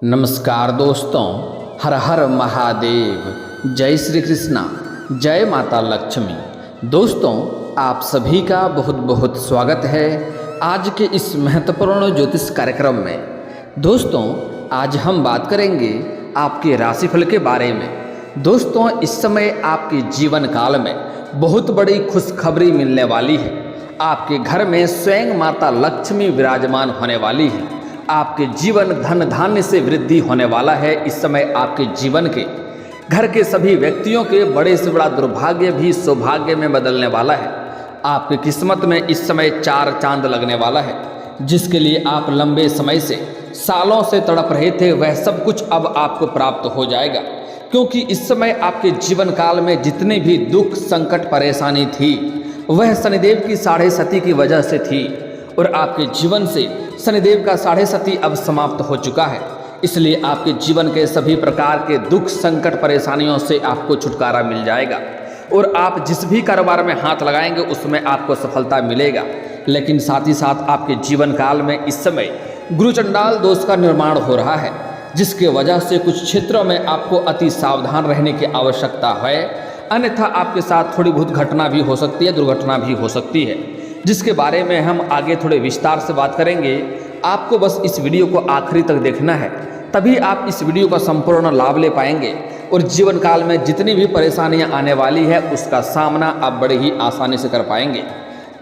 नमस्कार दोस्तों, हर हर महादेव, जय श्री कृष्णा, जय माता लक्ष्मी। दोस्तों, आप सभी का बहुत बहुत स्वागत है आज के इस महत्वपूर्ण ज्योतिष कार्यक्रम में। दोस्तों, आज हम बात करेंगे आपके राशिफल के बारे में। दोस्तों, इस समय आपके जीवन काल में बहुत बड़ी खुशखबरी मिलने वाली है। आपके घर में स्वयं माता लक्ष्मी विराजमान होने वाली है। आपके जीवन धन धान्य से वृद्धि होने वाला है। इस समय आपके जीवन के घर के सभी व्यक्तियों के बड़े से बड़ा दुर्भाग्य भी सौभाग्य में बदलने वाला है। आपकी किस्मत में इस समय 4 चांद लगने वाला है। जिसके लिए आप लंबे समय से सालों से तड़प रहे थे, वह सब कुछ अब आपको प्राप्त हो जाएगा। क्योंकि इस समय आपके जीवन काल में जितनी भी दुख संकट परेशानी थी, वह शनिदेव की 6.5 की वजह से थी। और आपके जीवन से शनिदेव का 6.5 अब समाप्त हो चुका है। इसलिए आपके जीवन के सभी प्रकार के दुख संकट परेशानियों से आपको छुटकारा मिल जाएगा। और आप जिस भी कारोबार में हाथ लगाएंगे उसमें आपको सफलता मिलेगा। लेकिन साथ ही साथ आपके जीवन काल में इस समय गुरु चंडाल दोष का निर्माण हो रहा है, जिसके वजह से कुछ क्षेत्रों में आपको अति सावधान रहने की आवश्यकता है। अन्यथा आपके साथ थोड़ी बहुत घटना भी हो सकती है, दुर्घटना भी हो सकती है, जिसके बारे में हम आगे थोड़े विस्तार से बात करेंगे। आपको बस इस वीडियो को आखिरी तक देखना है, तभी आप इस वीडियो का संपूर्ण लाभ ले पाएंगे। और जीवन काल में जितनी भी परेशानियां आने वाली है, उसका सामना आप बड़े ही आसानी से कर पाएंगे।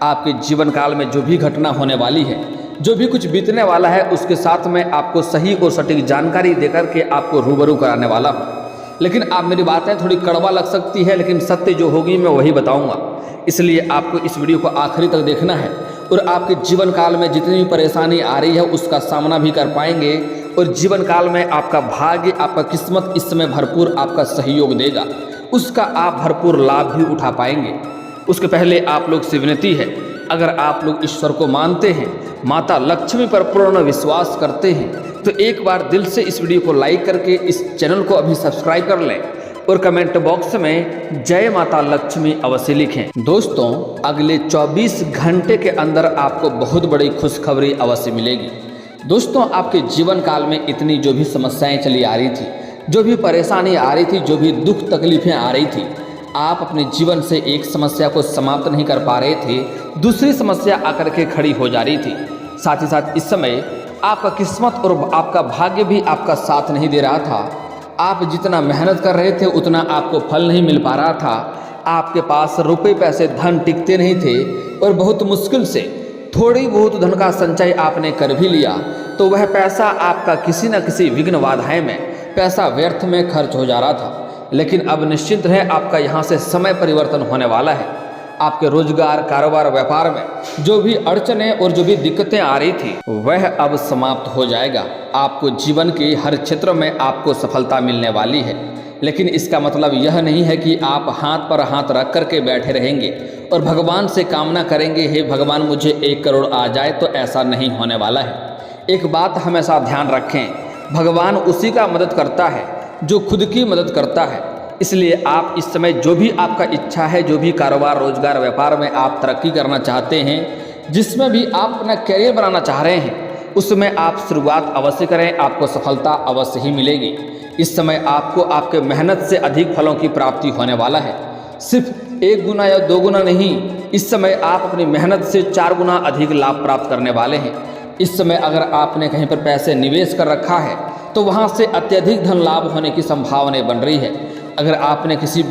आपके जीवन काल में जो भी घटना होने वाली है, जो भी कुछ बीतने वाला है, उसके साथ में आपको सही और सटीक जानकारी देकर के आपको रूबरू कराने वाला हूँ। लेकिन आप मेरी बातें थोड़ी कड़वा लग सकती है, लेकिन सत्य जो होगी मैं वही बताऊँगा। इसलिए आपको इस वीडियो को आखिरी तक देखना है और आपके जीवन काल में जितनी भी परेशानी आ रही है उसका सामना भी कर पाएंगे। और जीवन काल में आपका भाग्य, आपका किस्मत इस समय भरपूर आपका सहयोग देगा, उसका आप भरपूर लाभ भी उठा पाएंगे। उसके पहले आप लोग से विनती है, अगर आप लोग ईश्वर को मानते हैं, माता लक्ष्मी पर पूर्ण विश्वास करते हैं, तो एक बार दिल से इस वीडियो को लाइक करके इस चैनल को अभी सब्सक्राइब कर लें और कमेंट बॉक्स में जय माता लक्ष्मी अवश्य लिखें। दोस्तों, अगले 24 घंटे के अंदर आपको बहुत बड़ी खुशखबरी अवश्य मिलेगी। दोस्तों, आपके जीवन काल में इतनी जो भी समस्याएं चली आ रही थी, जो भी परेशानी आ रही थी, जो भी दुख तकलीफें आ रही थी, आप अपने जीवन से एक समस्या को समाप्त नहीं कर पा रहे थे, दूसरी समस्या आकर के खड़ी हो जा रही थी। साथ ही साथ इस समय आपका किस्मत और आपका भाग्य भी आपका साथ नहीं दे रहा था। आप जितना मेहनत कर रहे थे उतना आपको फल नहीं मिल पा रहा था। आपके पास रुपए पैसे धन टिकते नहीं थे और बहुत मुश्किल से थोड़ी बहुत धन का संचय आपने कर भी लिया, तो वह पैसा आपका किसी न किसी विघ्न बाधाएं में पैसा व्यर्थ में खर्च हो जा रहा था। लेकिन अब निश्चिंत है, आपका यहाँ से समय परिवर्तन होने वाला है। आपके रोजगार, कारोबार, व्यापार में जो भी अड़चनें और जो भी दिक्कतें आ रही थी, वह अब समाप्त हो जाएगा। आपको जीवन के हर क्षेत्र में आपको सफलता मिलने वाली है। लेकिन इसका मतलब यह नहीं है कि आप हाथ पर हाथ रख करके बैठे रहेंगे और भगवान से कामना करेंगे, हे भगवान मुझे 1 करोड़ आ जाए, तो ऐसा नहीं होने वाला है। एक बात हमेशा ध्यान रखें, भगवान उसी का मदद करता है जो खुद की मदद करता है। इसलिए आप इस समय जो भी आपका इच्छा है, जो भी कारोबार, रोजगार, व्यापार में आप तरक्की करना चाहते हैं, जिसमें भी आप अपना करियर बनाना चाह रहे हैं, उसमें आप शुरुआत अवश्य करें, आपको सफलता अवश्य ही मिलेगी। इस समय आपको आपके मेहनत से अधिक फलों की प्राप्ति होने वाला है। सिर्फ 1 गुना या 2 गुना नहीं, इस समय आप अपनी मेहनत से 4 गुना अधिक लाभ प्राप्त करने वाले हैं। इस समय अगर आपने कहीं पर पैसे निवेश कर रखा है, तो वहाँ से अत्यधिक धन लाभ होने की संभावनाएं बन रही है। अगर आपने किसी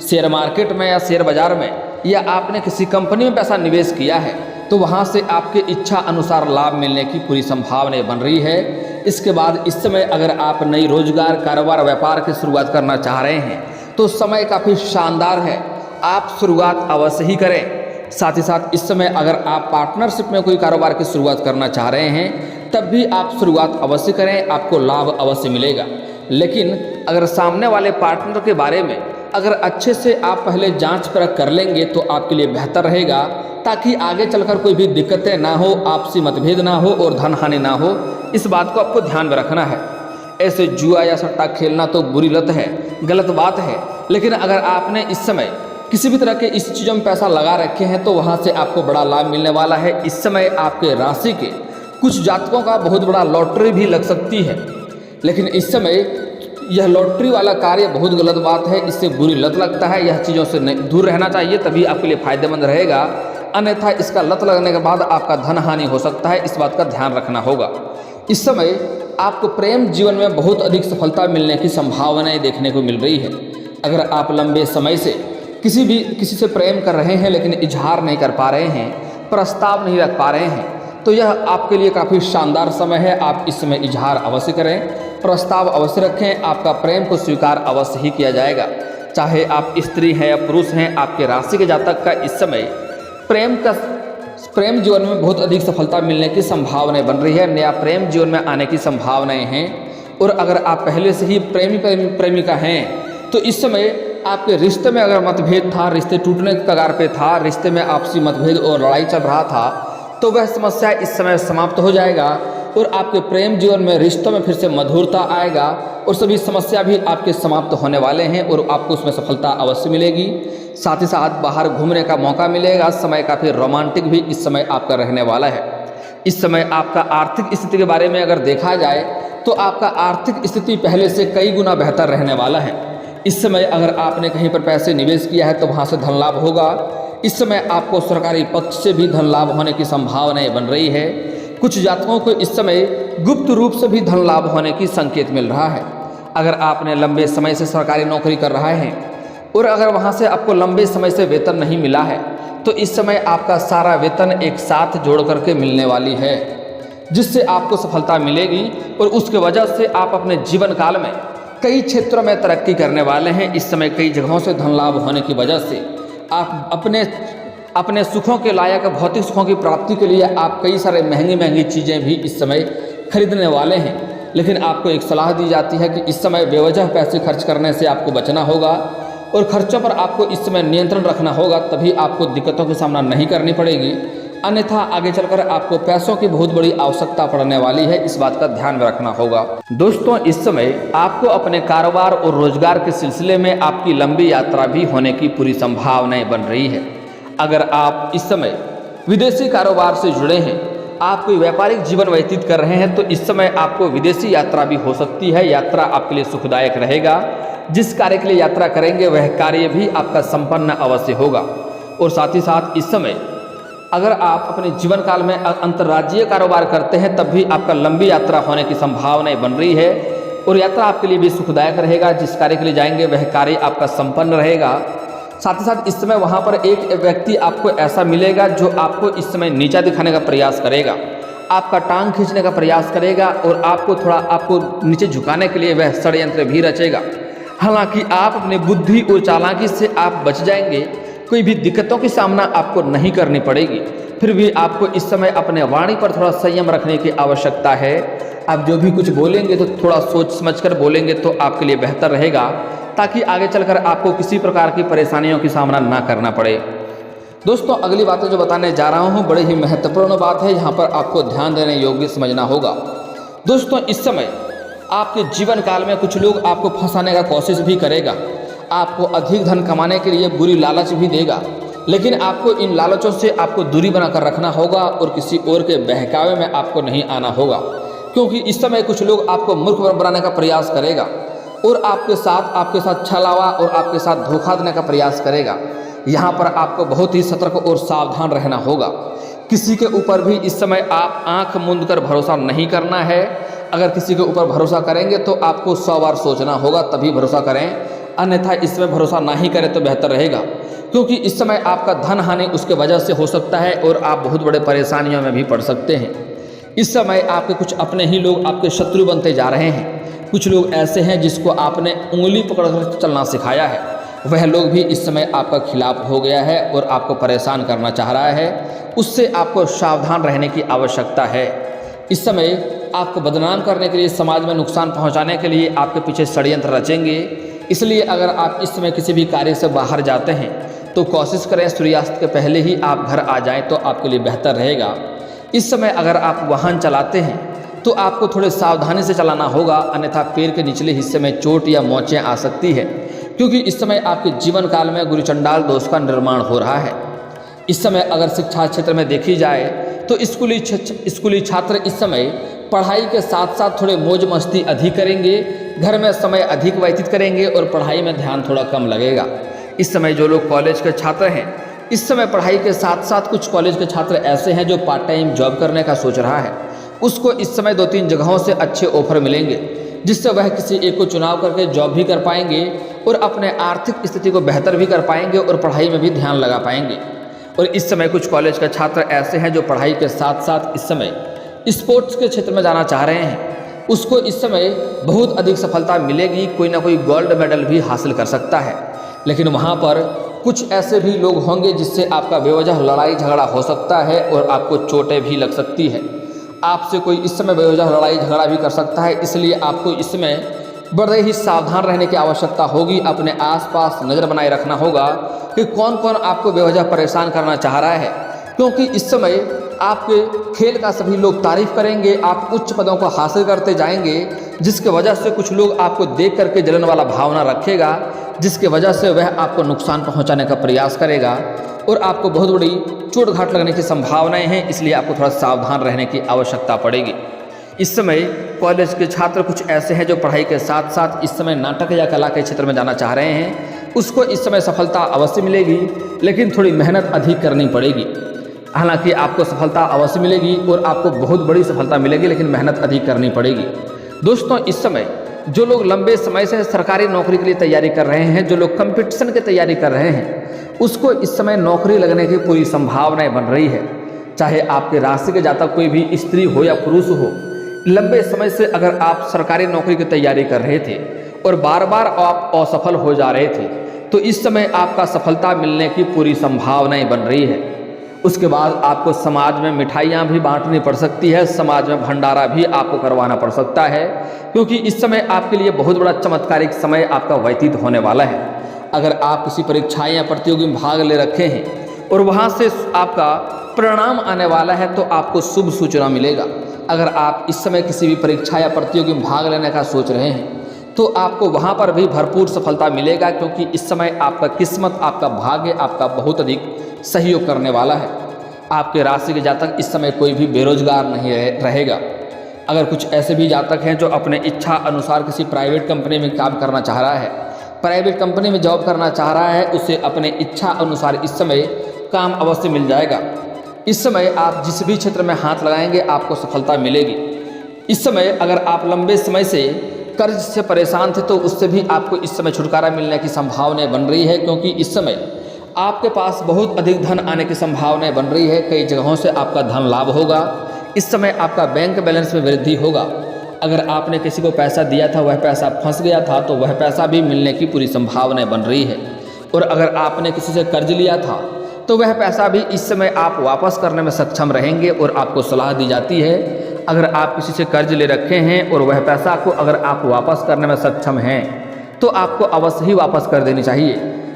शेयर मार्केट में या शेयर बाजार में या आपने किसी कंपनी में पैसा निवेश किया है, तो वहाँ से आपके इच्छा अनुसार लाभ मिलने की पूरी संभावनाएं बन रही है। इसके बाद इस समय अगर आप नई रोजगार, कारोबार, व्यापार की शुरुआत करना चाह रहे हैं, तो समय काफ़ी शानदार है, आप शुरुआत अवश्य ही करें। साथ ही साथ इस समय अगर आप पार्टनरशिप में कोई कारोबार की शुरुआत करना चाह रहे हैं, तब भी आप शुरुआत अवश्य करें, आपको लाभ अवश्य मिलेगा। लेकिन अगर सामने वाले पार्टनर के बारे में अगर अच्छे से आप पहले जांच परख कर लेंगे, तो आपके लिए बेहतर रहेगा, ताकि आगे चलकर कोई भी दिक्कतें ना हो, आपसी मतभेद ना हो और धन हानि ना हो। इस बात को आपको ध्यान में रखना है। ऐसे जुआ या सट्टा खेलना तो बुरी लत है, गलत बात है। लेकिन अगर आपने इस समय किसी भी तरह के इस चीज़ों में पैसा लगा रखे हैं, तो वहाँ से आपको बड़ा लाभ मिलने वाला है। इस समय आपके राशि के कुछ जातकों का बहुत बड़ा लॉटरी भी लग सकती है। लेकिन इस समय यह लॉटरी वाला कार्य बहुत गलत बात है, इससे बुरी लत लगता है। यह चीज़ों से दूर रहना चाहिए, तभी आपके लिए फायदेमंद रहेगा। अन्यथा इसका लत लगने के बाद आपका धन हानि हो सकता है, इस बात का ध्यान रखना होगा। इस समय आपको प्रेम जीवन में बहुत अधिक सफलता मिलने की संभावनाएं देखने को मिल रही है। अगर आप लंबे समय से किसी से प्रेम कर रहे हैं लेकिन इजहार नहीं कर पा रहे हैं, प्रस्ताव नहीं रख पा रहे हैं, तो यह आपके लिए काफ़ी शानदार समय है। आप इस समय इजहार अवश्य करें, प्रस्ताव अवश्य रखें, आपका प्रेम को स्वीकार अवश्य ही किया जाएगा। चाहे आप स्त्री हैं या पुरुष हैं, आपके राशि के जातक का इस समय प्रेम जीवन में बहुत अधिक सफलता मिलने की संभावनाएं बन रही है। नया प्रेम जीवन में आने की संभावनाएं हैं। और अगर आप पहले से ही प्रेमिका हैं, तो इस समय आपके रिश्ते में अगर मतभेद था, रिश्ते टूटने के कगार पे था, रिश्ते में आपसी मतभेद और लड़ाई चल रहा था, तो वह समस्या इस समय समाप्त हो जाएगा और आपके प्रेम जीवन में रिश्तों में फिर से मधुरता आएगा और सभी समस्या भी आपके समाप्त होने वाले हैं और आपको उसमें सफलता अवश्य मिलेगी। साथ ही साथ बाहर घूमने का मौका मिलेगा। समय काफ़ी रोमांटिक भी इस समय आपका रहने वाला है। इस समय आपका आर्थिक स्थिति के बारे में अगर देखा जाए तो आपका आर्थिक स्थिति पहले से कई गुना बेहतर रहने वाला है। इस समय अगर आपने कहीं पर पैसे निवेश किया है तो वहाँ से धन लाभ होगा। इस समय आपको सरकारी पक्ष से भी धन लाभ होने की संभावनाएं बन रही है। कुछ जातकों को इस समय गुप्त रूप से भी धन लाभ होने की संकेत मिल रहा है। अगर आपने लंबे समय से सरकारी नौकरी कर रहा है और अगर वहाँ से आपको लंबे समय से वेतन नहीं मिला है, तो इस समय आपका सारा वेतन एक साथ जोड़ करके मिलने वाली है, जिससे आपको सफलता मिलेगी और उसके वजह से आप अपने जीवन काल में कई क्षेत्रों में तरक्की करने वाले हैं। इस समय कई जगहों से धन लाभ होने की वजह से आप अपने सुखों के लायक भौतिक सुखों की प्राप्ति के लिए आप कई सारे महंगी चीज़ें भी इस समय खरीदने वाले हैं। लेकिन आपको एक सलाह दी जाती है कि इस समय बेवजह पैसे खर्च करने से आपको बचना होगा और खर्चों पर आपको इस समय नियंत्रण रखना होगा, तभी आपको दिक्कतों का सामना नहीं करनी पड़ेगी। अन्यथा आगे चलकर आपको पैसों की बहुत बड़ी आवश्यकता पड़ने वाली है, इस बात का ध्यान में रखना होगा। दोस्तों, इस समय आपको अपने कारोबार और रोजगार के सिलसिले में आपकी लंबी यात्रा भी होने की पूरी संभावनाएं बन रही है। अगर आप इस समय विदेशी कारोबार से जुड़े हैं, आप कोई व्यापारिक जीवन व्यतीत कर रहे हैं, तो इस समय आपको विदेशी यात्रा भी हो सकती है। यात्रा आपके लिए सुखदायक रहेगा। जिस कार्य के लिए यात्रा करेंगे वह कार्य भी आपका संपन्न अवश्य होगा। और साथ ही साथ इस समय अगर आप अपने जीवन काल में अंतर्राज्यीय कारोबार करते हैं, तब भी आपका लंबी यात्रा होने की संभावनाएं बन रही है और यात्रा आपके लिए भी सुखदायक रहेगा। जिस कार्य के लिए जाएंगे वह कार्य आपका संपन्न रहेगा। साथ ही साथ इस समय वहाँ पर एक व्यक्ति आपको ऐसा मिलेगा जो आपको इस समय नीचा दिखाने का प्रयास करेगा, आपका टांग खींचने का प्रयास करेगा और आपको नीचे झुकाने के लिए वह षड्यंत्र भी रचेगा। हालांकि आप अपनी बुद्धि और चालाकी से आप बच जाएंगे, कोई भी दिक्कतों की सामना आपको नहीं करनी पड़ेगी। फिर भी आपको इस समय अपने वाणी पर थोड़ा संयम रखने की आवश्यकता है। आप जो भी कुछ बोलेंगे तो थोड़ा सोच समझकर बोलेंगे तो आपके लिए बेहतर रहेगा, ताकि आगे चलकर आपको किसी प्रकार की परेशानियों की सामना ना करना पड़े। दोस्तों, अगली बातें जो बताने जा रहा हूँ बड़ी ही महत्वपूर्ण बात है, यहाँ पर आपको ध्यान देने योग्य समझना होगा। दोस्तों, इस समय आपके जीवन काल में कुछ लोग आपको फंसाने का कोशिश भी करेगा, आपको अधिक धन कमाने के लिए बुरी लालच भी देगा, लेकिन आपको इन लालचों से आपको दूरी बनाकर रखना होगा और किसी और के बहकावे में आपको नहीं आना होगा। क्योंकि इस समय कुछ लोग आपको मूर्ख बनाने का प्रयास करेगा और आपके साथ छलावा और आपके साथ धोखा देने का प्रयास करेगा। यहाँ पर आपको बहुत ही सतर्क और सावधान रहना होगा। किसी के ऊपर भी इस समय आप आंख मूंद कर भरोसा नहीं करना है। अगर किसी के ऊपर भरोसा करेंगे तो आपको 100 बार सोचना होगा, तभी भरोसा करें, अन्यथा इसमें भरोसा नहीं करें तो बेहतर रहेगा। क्योंकि इस समय आपका धन हानि उसके वजह से हो सकता है और आप बहुत बड़े परेशानियों में भी पड़ सकते हैं। इस समय आपके कुछ अपने ही लोग आपके शत्रु बनते जा रहे हैं। कुछ लोग ऐसे हैं जिसको आपने उंगली पकड़कर चलना सिखाया है, वह लोग भी इस समय आपका खिलाफ हो गया है और आपको परेशान करना चाह रहा है। उससे आपको सावधान रहने की आवश्यकता है। इस समय आपको बदनाम करने के लिए, समाज में नुकसान पहुंचाने के लिए आपके पीछे षड्यंत्र रचेंगे। इसलिए अगर आप इस समय किसी भी कार्य से बाहर जाते हैं तो कोशिश करें सूर्यास्त के पहले ही आप घर आ जाएं, तो आपके लिए बेहतर रहेगा। इस समय अगर आप वाहन चलाते हैं तो आपको थोड़े सावधानी से चलाना होगा, अन्यथा पैर के निचले हिस्से में चोट या मोचें आ सकती है। क्योंकि इस समय आपके जीवन काल में गुरु चंडाल दोष का निर्माण हो रहा है। इस समय अगर शिक्षा क्षेत्र में देखी जाए तो स्कूली छात्र इस समय पढ़ाई के साथ साथ थोड़े मौज मस्ती अधिक करेंगे, घर में समय अधिक व्यतीत करेंगे और पढ़ाई में ध्यान थोड़ा कम लगेगा। इस समय जो लोग कॉलेज के छात्र हैं, इस समय पढ़ाई के साथ साथ कुछ कॉलेज के छात्र ऐसे हैं जो पार्ट टाइम जॉब करने का सोच रहा है, उसको इस समय 2-3 जगहों से अच्छे ऑफर मिलेंगे, जिससे वह किसी एक को चुनाव करके जॉब भी कर पाएंगे और अपने आर्थिक स्थिति को बेहतर भी कर पाएंगे और पढ़ाई में भी ध्यान लगा पाएंगे। और इस समय कुछ कॉलेज के छात्र ऐसे हैं जो पढ़ाई के साथ साथ इस समय स्पोर्ट्स के क्षेत्र में जाना चाह रहे हैं, उसको इस समय बहुत अधिक सफलता मिलेगी, कोई ना कोई गोल्ड मेडल भी हासिल कर सकता है। लेकिन वहाँ पर कुछ ऐसे भी लोग होंगे जिससे आपका बेवजह लड़ाई झगड़ा हो सकता है और आपको चोटें भी लग सकती है। आपसे कोई इस समय बेवजह लड़ाई झगड़ा भी कर सकता है, इसलिए आपको इसमें बड़े ही सावधान रहने की आवश्यकता होगी। अपने आसपास नज़र बनाए रखना होगा कि कौन कौन आपको बेवजह परेशान करना चाह रहा है, क्योंकि इस समय आपके खेल का सभी लोग तारीफ करेंगे, आप उच्च पदों को हासिल करते जाएंगे, जिसके वजह से कुछ लोग आपको देख करके जलन वाला भावना रखेगा, जिसके वजह से वह आपको नुकसान पहुंचाने का प्रयास करेगा और आपको बहुत बड़ी चोट घाट लगने की संभावनाएं हैं। इसलिए आपको थोड़ा सावधान रहने की आवश्यकता पड़ेगी। इस समय कॉलेज के छात्र कुछ ऐसे हैं जो पढ़ाई के साथ साथ इस समय नाटक या कला के क्षेत्र में जाना चाह रहे हैं, उसको इस समय सफलता अवश्य मिलेगी, लेकिन थोड़ी मेहनत अधिक करनी पड़ेगी। हालांकि आपको सफलता अवश्य मिलेगी और आपको बहुत बड़ी सफलता मिलेगी, लेकिन मेहनत अधिक करनी पड़ेगी। दोस्तों, इस समय जो लोग लंबे समय से सरकारी नौकरी के लिए तैयारी कर रहे हैं, जो लोग कंपटीशन की तैयारी कर रहे हैं, उसको इस समय नौकरी लगने की पूरी संभावनाएं बन रही है। चाहे आपके राशि के जातक कोई भी स्त्री हो या पुरुष हो, लंबे समय से अगर आप सरकारी नौकरी की तैयारी कर रहे थे और बार बार आप असफल हो जा रहे थे, तो इस समय आपका सफलता मिलने की पूरी संभावनाएं बन रही है। उसके बाद आपको समाज में मिठाइयाँ भी बांटनी पड़ सकती है, समाज में भंडारा भी आपको करवाना पड़ सकता है, क्योंकि इस समय आपके लिए बहुत बड़ा चमत्कारिक समय आपका व्यतीत होने वाला है। अगर आप किसी परीक्षाएं या प्रतियोगी में भाग ले रखे हैं और वहाँ से आपका परिणाम आने वाला है, तो आपको शुभ सूचना मिलेगा। अगर आप इस समय किसी भी परीक्षा या प्रतियोगी में भाग लेने का सोच रहे हैं, तो आपको वहाँ पर भी भरपूर सफलता मिलेगा, क्योंकि इस समय आपका किस्मत, आपका भाग्य आपका बहुत अधिक सहयोग करने वाला है। आपके राशि के जातक इस समय कोई भी बेरोजगार नहीं रहेगा। अगर कुछ ऐसे भी जातक हैं जो अपने इच्छा अनुसार किसी प्राइवेट कंपनी में काम करना चाह रहा है, प्राइवेट कंपनी में जॉब करना चाह रहा है, उसे अपने इच्छा अनुसार इस समय काम अवश्य मिल जाएगा। इस समय आप जिस भी क्षेत्र में हाथ लगाएंगे आपको सफलता मिलेगी। इस समय अगर आप लंबे समय से कर्ज से परेशान थे, तो उससे भी आपको इस समय छुटकारा मिलने की संभावनाएं बन रही है, क्योंकि इस समय आपके पास बहुत अधिक धन आने की संभावनाएं बन रही है। कई जगहों से आपका धन लाभ होगा। इस समय आपका बैंक बैलेंस में वृद्धि होगा। अगर आपने किसी को पैसा दिया था, वह पैसा फंस गया था, तो वह पैसा भी मिलने की पूरी संभावनाएं बन रही है। और अगर आपने किसी से कर्ज लिया था, तो वह पैसा भी इस समय आप वापस करने में सक्षम रहेंगे। और आपको सलाह दी जाती है, अगर आप किसी से कर्ज ले रखे हैं और वह पैसा को अगर आप वापस करने में सक्षम हैं, तो आपको अवश्य ही वापस कर देनी चाहिए,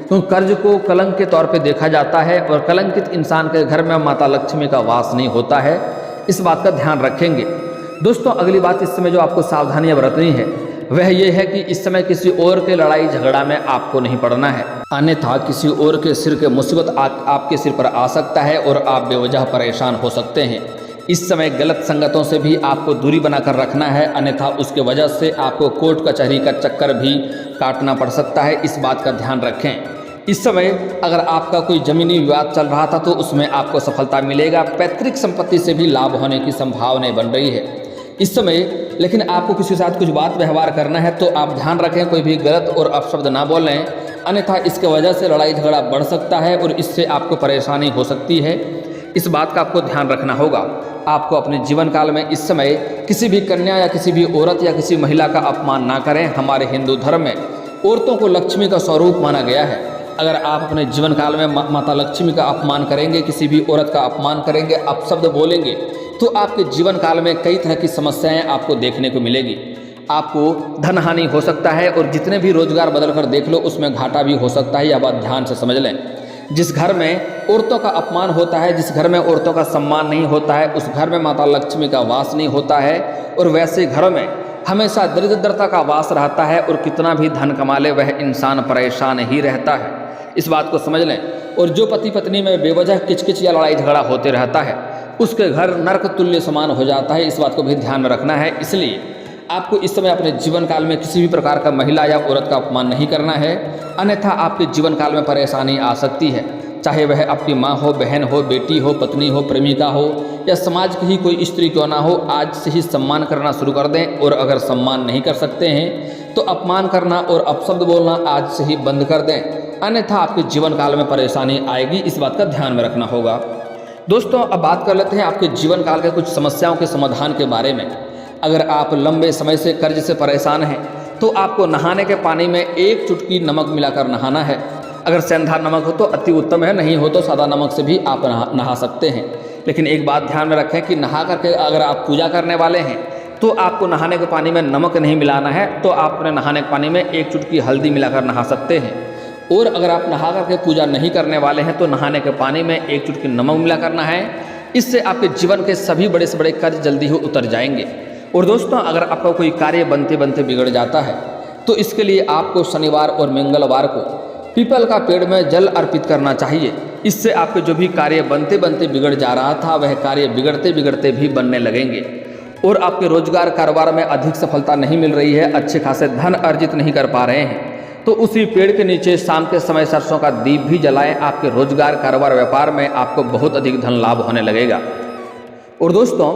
क्योंकि कर्ज को कलंक के तौर पे देखा जाता है और कलंकित इंसान के घर में माता लक्ष्मी का वास नहीं होता है। इस बात का ध्यान रखेंगे। दोस्तों, अगली बात इस समय जो आपको सावधानियां बरतनी है, वह ये है कि इस समय किसी और के लड़ाई झगड़ा में आपको नहीं पड़ना है, अन्यथा किसी और के सिर के मुसीबत आपके सिर पर आ सकता है और आप बेवजह परेशान हो सकते हैं। इस समय गलत संगतों से भी आपको दूरी बनाकर रखना है, अन्यथा उसके वजह से आपको कोर्ट कचहरी का चक्कर भी काटना पड़ सकता है। इस बात का ध्यान रखें। इस समय अगर आपका कोई जमीनी विवाद चल रहा था, तो उसमें आपको सफलता मिलेगा। पैतृक संपत्ति से भी लाभ होने की संभावनाएं बन रही है इस समय। लेकिन आपको किसी के साथ कुछ बात व्यवहार करना है, तो आप ध्यान रखें कोई भी गलत और अपशब्द ना बोलें, अन्यथा इसके वजह से लड़ाई झगड़ा बढ़ सकता है और इससे आपको परेशानी हो सकती है। इस बात का आपको ध्यान रखना होगा। आपको अपने जीवन काल में इस समय किसी भी कन्या या किसी भी औरत या किसी महिला का अपमान ना करें। हमारे हिंदू धर्म में औरतों को लक्ष्मी का स्वरूप माना गया है। अगर आप अपने जीवन काल में माता लक्ष्मी का अपमान करेंगे, किसी भी औरत का अपमान करेंगे, अपशब्द बोलेंगे, तो आपके जीवन काल में कई तरह की समस्याएं आपको देखने को मिलेगी। आपको धन हानि हो सकता है और जितने भी रोजगार बदल कर देख लो, उसमें घाटा भी हो सकता है। यह बात ध्यान से समझ लें। जिस घर में औरतों का अपमान होता है, जिस घर में औरतों का सम्मान नहीं होता है, उस घर में माता लक्ष्मी का वास नहीं होता है। और वैसे घरों में हमेशा दरिद्रता का वास रहता है और कितना भी धन कमा ले वह इंसान परेशान ही रहता है। इस बात को समझ लें। और जो पति पत्नी में बेवजह किचकिच या लड़ाई झगड़ा होते रहता है, उसके घर नरक तुल्य समान हो जाता है। इस बात को भी ध्यान में रखना है। इसलिए आपको इस समय अपने जीवन काल में किसी भी प्रकार का महिला या औरत का अपमान नहीं करना है, अन्यथा आपके जीवन काल में परेशानी आ सकती है। चाहे वह आपकी माँ हो, बहन हो, बेटी हो, पत्नी हो, प्रेमिका हो या समाज की ही कोई स्त्री क्यों ना हो, आज से ही सम्मान करना शुरू कर दें। और अगर सम्मान नहीं कर सकते हैं तो अपमान करना और अपशब्द बोलना आज से ही बंद कर दें, अन्यथा आपके जीवन काल में परेशानी आएगी। इस बात का ध्यान में रखना होगा। दोस्तों, अब बात कर लेते हैं आपके जीवन काल के कुछ समस्याओं के समाधान के बारे में। अगर आप लंबे समय से कर्ज से परेशान हैं तो आपको नहाने के पानी में 1 चुटकी नमक मिलाकर नहाना है। अगर सेंधा नमक हो तो अति उत्तम है, नहीं हो तो सादा नमक से भी आप नहा सकते हैं। लेकिन एक बात ध्यान में रखें कि नहा करके अगर आप पूजा करने वाले हैं तो आपको नहाने के पानी में नमक नहीं मिलाना है, तो आप अपने नहाने के पानी में 1 चुटकी हल्दी मिलाकर नहा सकते हैं। और अगर आप नहा करके पूजा नहीं करने वाले हैं तो नहाने के पानी में 1 चुटकी नमक मिलाकर नहाएं। इससे आपके जीवन के सभी बड़े से बड़े कर्ज जल्दी ही उतर जाएंगे। और दोस्तों, अगर आपका कोई कार्य बनते बनते बिगड़ जाता है तो इसके लिए आपको शनिवार और मंगलवार को पीपल का पेड़ में जल अर्पित करना चाहिए। इससे आपके जो भी कार्य बनते बनते बिगड़ जा रहा था वह कार्य बिगड़ते बिगड़ते भी बनने लगेंगे। और आपके रोजगार कारोबार में अधिक सफलता नहीं मिल रही है, अच्छे खासे धन अर्जित नहीं कर पा रहे हैं, तो उसी पेड़ के नीचे शाम के समय सरसों का दीप भी जलाएं। आपके रोजगार कारोबार व्यापार में आपको बहुत अधिक धन लाभ होने लगेगा। और दोस्तों,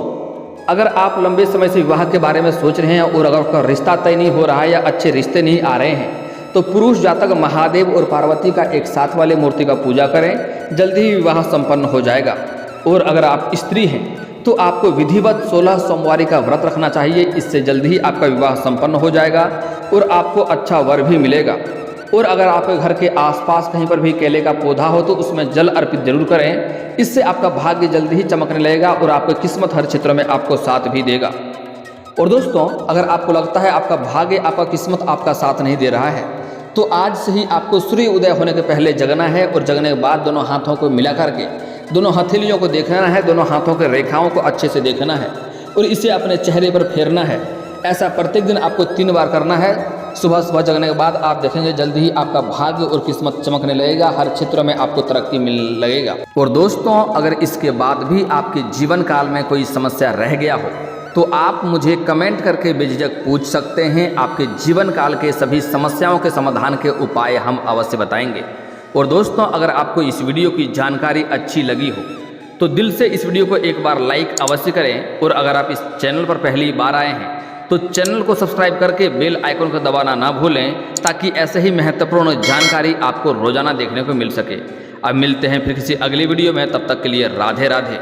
अगर आप लंबे समय से विवाह के बारे में सोच रहे हैं और अगर आपका रिश्ता तय नहीं हो रहा है या अच्छे रिश्ते नहीं आ रहे हैं तो पुरुष जातक महादेव और पार्वती का एक साथ वाले मूर्ति का पूजा करें, जल्दी ही विवाह संपन्न हो जाएगा। और अगर आप स्त्री हैं तो आपको विधिवत 16 सोमवारी का व्रत रखना चाहिए। इससे जल्दी ही आपका विवाह संपन्न हो जाएगा और आपको अच्छा वर भी मिलेगा। और अगर आपके घर के आसपास कहीं पर भी केले का पौधा हो तो उसमें जल अर्पित जरूर करें। इससे आपका भाग्य जल्दी ही चमकने लगेगा और आपकी किस्मत हर क्षेत्र में आपको साथ भी देगा। और दोस्तों, अगर आपको लगता है आपका भाग्य, आपका किस्मत आपका साथ नहीं दे रहा है तो आज से ही आपको सूर्य उदय होने के पहले जगना है और जगने के बाद दोनों हाथों को मिला करके दोनों हथेलियों को देखना है, दोनों हाथों के रेखाओं को अच्छे से देखना है और इसे अपने चेहरे पर फेरना है। ऐसा प्रत्येक दिन आपको 3 बार करना है। सुबह सुबह जगने के बाद आप देखेंगे जल्दी ही आपका भाग्य और किस्मत चमकने लगेगा, हर क्षेत्र में आपको तरक्की मिलने लगेगा। और दोस्तों, अगर इसके बाद भी आपके जीवन काल में कोई समस्या रह गया हो तो आप मुझे कमेंट करके बेझिझक पूछ सकते हैं। आपके जीवन काल के सभी समस्याओं के समाधान के उपाय हम अवश्य बताएंगे। और दोस्तों, अगर आपको इस वीडियो की जानकारी अच्छी लगी हो तो दिल से इस वीडियो को एक बार लाइक अवश्य करें। और अगर आप इस चैनल पर पहली बार आए हैं तो चैनल को सब्सक्राइब करके बेल आइकन को दबाना ना भूलें, ताकि ऐसे ही महत्वपूर्ण जानकारी आपको रोजाना देखने को मिल सके। अब मिलते हैं फिर किसी अगली वीडियो में, तब तक के लिए राधे राधे।